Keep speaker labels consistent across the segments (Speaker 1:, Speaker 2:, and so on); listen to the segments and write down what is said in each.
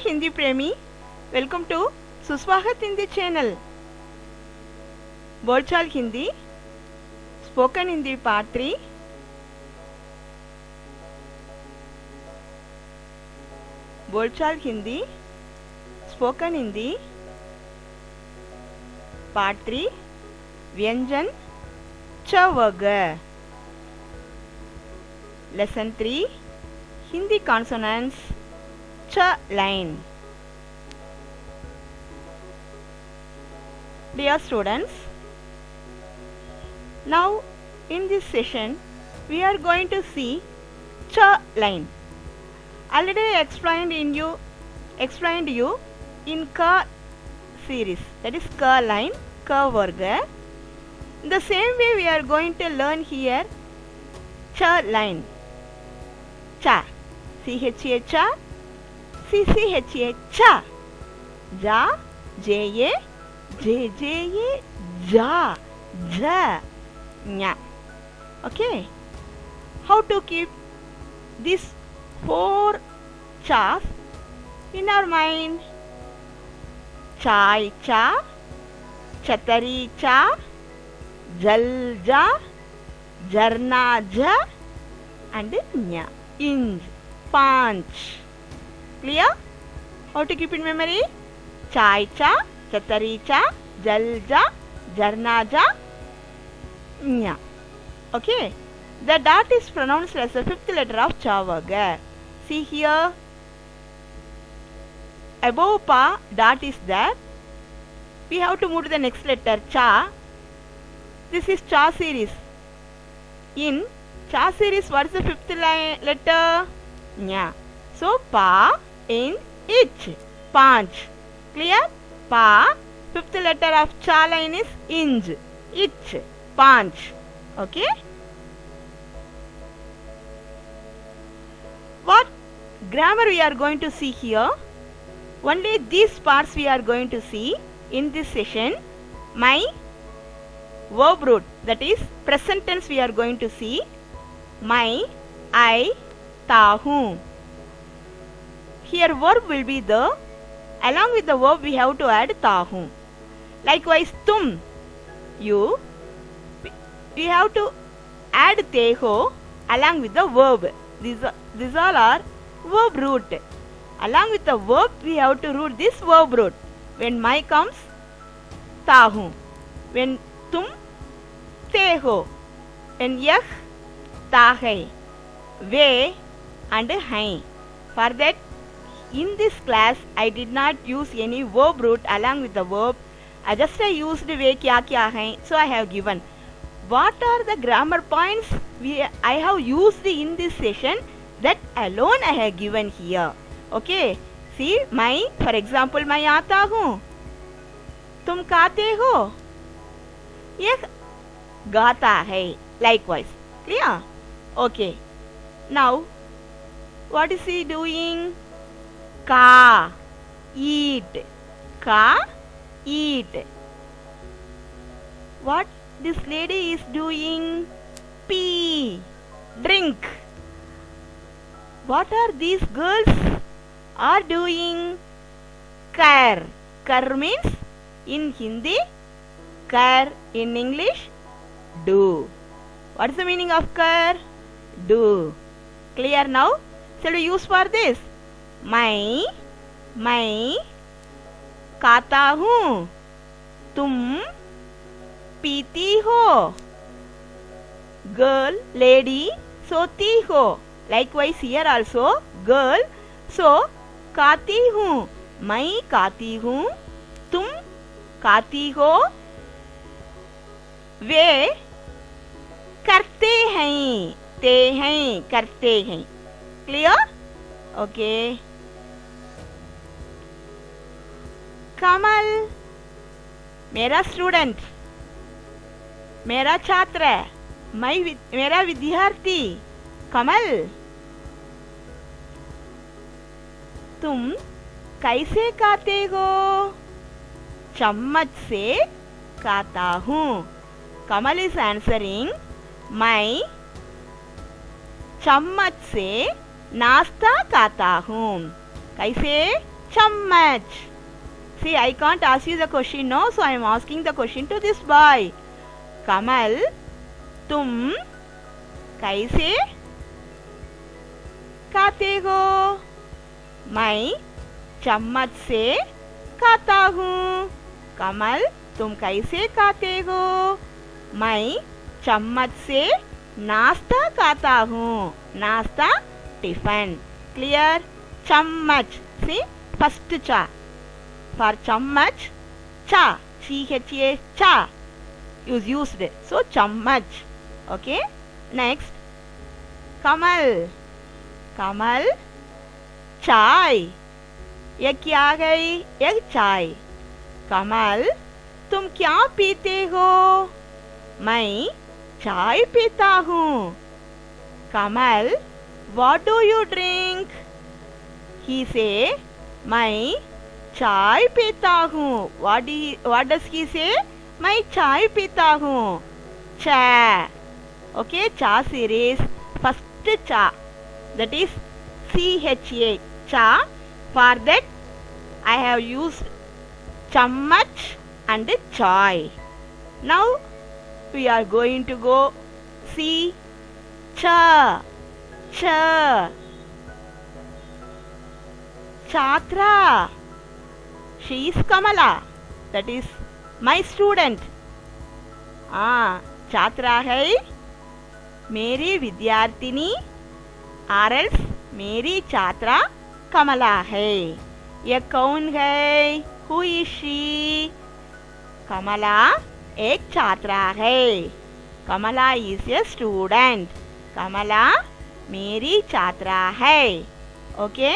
Speaker 1: Hindi Premi, welcome to Suswagat Hindi channel. Bolchal Hindi, Spoken Hindi Part 3. Bolchal Hindi, Spoken Hindi Part 3. Vyanjan Cha Varga. Lesson 3. Hindi consonants Cha line. Dear students, now in this session we are going to see Cha line. Already I explained you in Ka series, that is Ka line, Ka Varga. In the same way we are going to learn here Cha line. Cha, C-H-A cha, C-C-H-A cha, ja, J-A, J-J-A, ja, ja, nya. Okay, how to keep these 4 chas in our mind? Chai cha, chatari cha, jal ja, jarna ja, and nya. Inch, panch. Clear? How to keep in memory? Chai cha, chatari cha, jal ja, jarna ja, nya. Okay. The dot is pronounced as the 5th letter of Cha Varga. See here. Above pa, dot is there. We have to move to the next letter, Cha. This is Cha series. In Cha series, what is the 5th letter? Nya. So, pa in ich. Panch. Clear? Pa. 5th letter of Cha line is inj. Ich. Panch. Okay? What grammar we are going to see here? Only these parts we are going to see in this session. My verb root, that is present tense we are going to see. My, I, ta hu. Here verb will be the, along with the verb we have to add ta hu. Likewise tum, you, we have to add te ho along with the verb. These all are verb root. Along with the verb we have to root this verb root. When my comes, ta hu. When tum, te ho. When yah, ta hai. Ve and hai. For that, in this class I did not use any verb root along with the verb. I used ve kya kya hai. So I have given. What are the grammar points I have used in this session? That alone I have given here. Okay. See, my, for example, मैं आता हूँ. तुम खाते हो. यह गाता है. Likewise. Clear? Okay. Now, what is he doing? Ka. Eat. Ka. Eat. What this lady is doing? Pee. Drink. What are these girls are doing? Kar. Kar means in Hindi, kar in English, do. What is the meaning of kar? Do. Clear now? Shall we use for this? मैं खाता हूँ. तुम पीती हो. Girl, lady, सोती हो. Likewise here also, girl, so, खाती हूँ. मैं खाती हूँ. तुम खाती हो. वे करते हैं. ते हैं, करते हैं. Clear? Okay. कमल, मेरा स्टूडेंट, मेरा छात्र, मेरा विद्यार्थी. कमल, तुम कैसे खाते हो? चम्मच से खाता हूँ. Kamal is answering, मैं चम्मच से नाश्ता खाता हूँ. कैसे? chammach. See, I can't ask you the question, no, so I am asking the question to this boy. Kamal, तुम कैसे खाते हो? मैं चम्मच से खाता हूँ. कमल, तुम कैसे खाते हो? मैं चम्मच से नाश्ता खाता हूँ. नाश्ता, टिफिन. Clear? चम्मच. See, first cha. For chammach, cha, C-H-A, cha is used. So chammach. Okay. Next, Kamal. Kamal, चाय. ये क्या गई? एक चाय. कमल, तुम क्या पीते हो? मैं चाय पीता हूँ. कमल, what do you drink? He say, मैं चाय पीता हूँ. What does he say? मैं चाय पीता हूँ. Cha. Okay, cha series. First cha. That is C-H-A. Cha. For that, I have used chammach and chai. Now, we are going to go see cha. Cha. Chhatra. She is Kamala. That is my student. छात्रा है मेरी विद्यार्थिनी और मेरी छात्रा कमला है. यह कौन है? Who is she? कमला एक छात्रा है. कमला इज ए स्टूडेंट. कमला मेरी छात्रा है. ओके.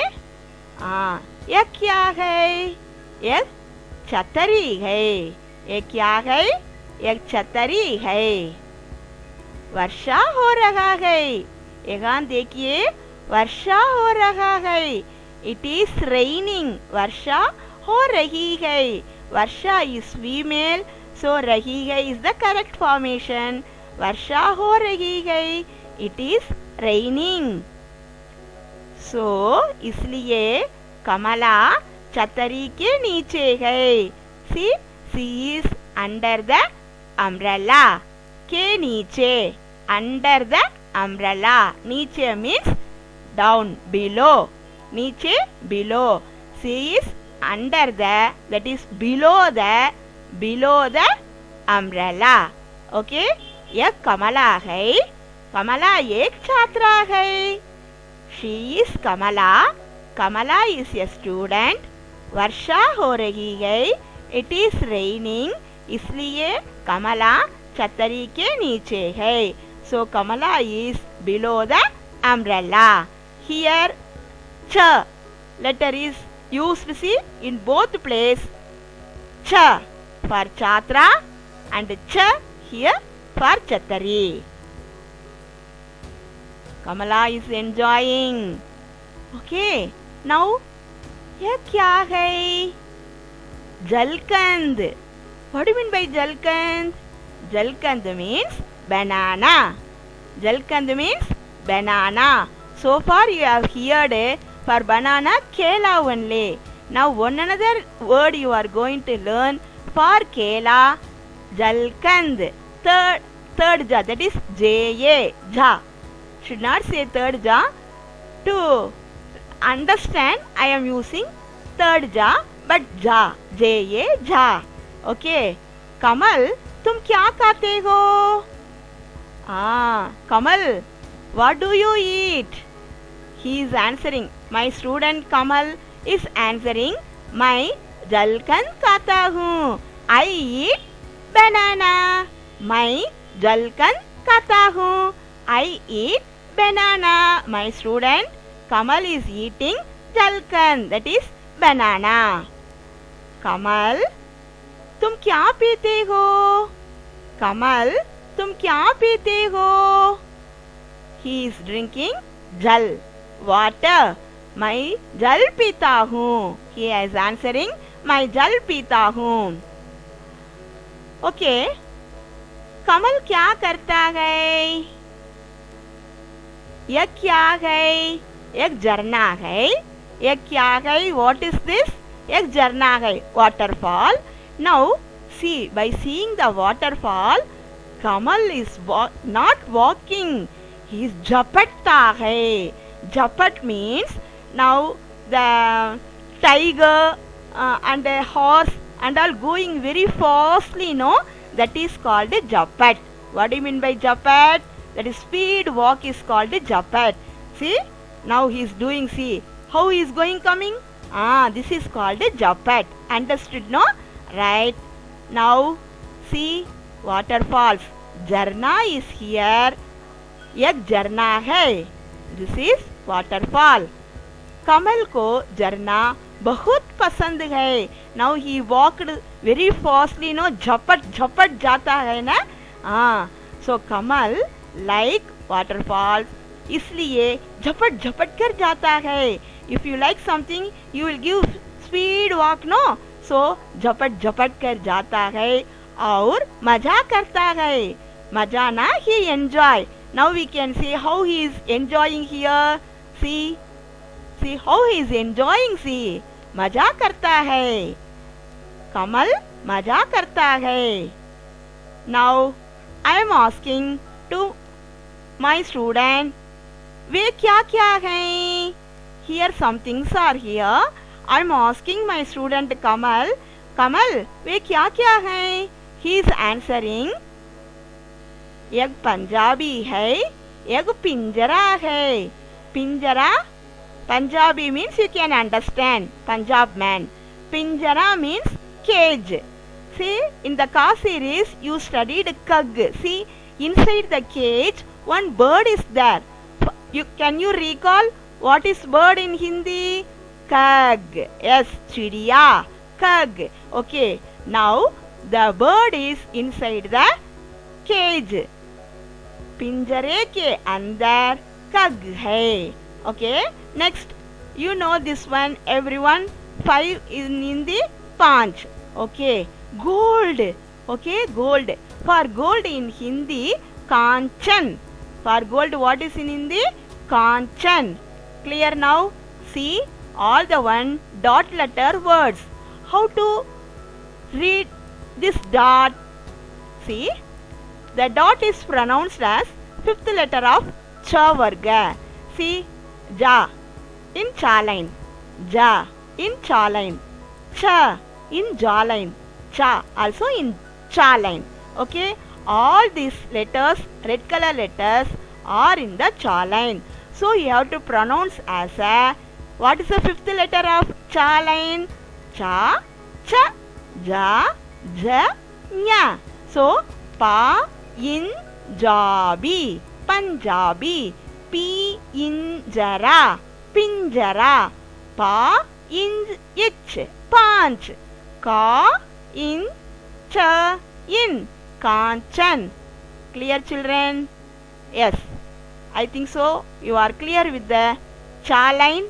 Speaker 1: यह क्या है? यह छतरी है. यह क्या है? एक छतरी है. वर्षा हो रहा है. यहाँ देखिए, वर्षा हो रहा है. It is raining. वर्षा हो रही है. वर्षा इज फीमेल, सो रही है इज द करेक्ट फॉर्मेशन. वर्षा हो रही है. It is raining. सो इसलिए कमला छतरी के नीचे है. सी इज अंडर द umbrella. के नीचे. Under the umbrella. नीचे means down, below. नीचे, below. She is under the, that is below the umbrella. Okay. यह कमला है. कमला एक छात्रा है. She is Kamala. Kamala is a student. वर्षा हो रही है. It is raining. इसलिए कमला छतरी के नीचे है. So Kamala is below the umbrella. Here cha letter is used, see, in both places. Cha for chhatra and cha here for chatari. Kamala is enjoying. Okay. Now यह क्या है? जलकंद. What do you mean by jalkand? Jalkand means banana. Jalkand means banana. So far you have heard for banana kela only. Now one another word you are going to learn for kela. Jalkand. Third ja, that is J-A, ja. Should not say third ja. To understand, I am using third ja, but ja, J-A, ja. Okay. Kamal, तुम क्या खाते हो? Kamal, what do you eat? He is answering. My student Kamal is answering. मैं जलकंद खाता हूँ. I eat banana. मैं जलकंद खाता हूँ. I eat banana. My student Kamal is eating jalkand, that is banana. Kamal, तुम क्या पीते हो? कमल, तुम क्या पीते हो? He is drinking jal, water. मैं जल पीता हूँ. He is answering, मैं जल पीता हूँ. Okay. कमल क्या करता है? यह क्या है? एक झरना है. एक क्या है? What is this? एक झरना है, waterfall. Now see, by seeing the waterfall, Kamal is not walking. He is झपटता है. झपट means now the tiger and a horse and all going very fastly, no? That is called a japat. What do you mean by japat? That is speed walk is called a japat. See, now he is doing, see how he is going coming. This is called a japat. Understood, no? Right. Now see waterfalls. Jharna is here. एक झरना है. This is waterfall. कमल को झरना बहुत पसंद है. Now he walked very fastly, no? झपट झपट जाता है ना. So कमल like waterfalls. इसलिए झपट झपट कर जाता है. If you like something, you will give speed walk, no? So झपट झपट कर जाता है और मजा करता है. मजा ना, he enjoy. Now we can see how he is enjoying here. See how he is enjoying. See, मजा करता है. कमल मजा करता है. Now I am asking to my student, वे क्या क्या हैं? Here some things are here. I am asking my student Kamal, वे क्या क्या हैं? He is answering, एक पंजाबी है, एक पिंजरा है. पिंजरा, Punjabi means you can understand, Punjab man. Pinjara means cage. See, in the car series you studied kag. See, inside the cage one bird is there. Can you recall what is bird in Hindi? Kag. Yes, chidiya. Kag. Okay. Now the bird is inside the cage. पिंजरे के अंदर कग है. Okay. Next, you know this one, everyone. 5 in Hindi, panch. Okay. Gold. Okay, gold. For gold in Hindi, kanchan. For gold, what is in Hindi? Kanchan. Clear now? See all the one dot letter words. How to read this dot? See, the dot is pronounced as fifth letter of cha varga. See, ja in cha line, ja in cha line, cha in ja line, cha also in cha line. Okay, all these letters, red color letters, are in the cha line. So you have to pronounce as a, what is the fifth letter of cha line? Cha, cha, ja, ja, nya. So pa in jabi, Punjabi. P in jara, pinjara. Pa in ich, panch. Ka in cha in, kanchan. Clear, children? Yes, I think so. You are clear with the cha line.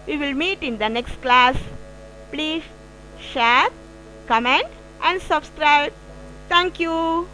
Speaker 1: We will meet in the next class. Please share, comment and subscribe. Thank you.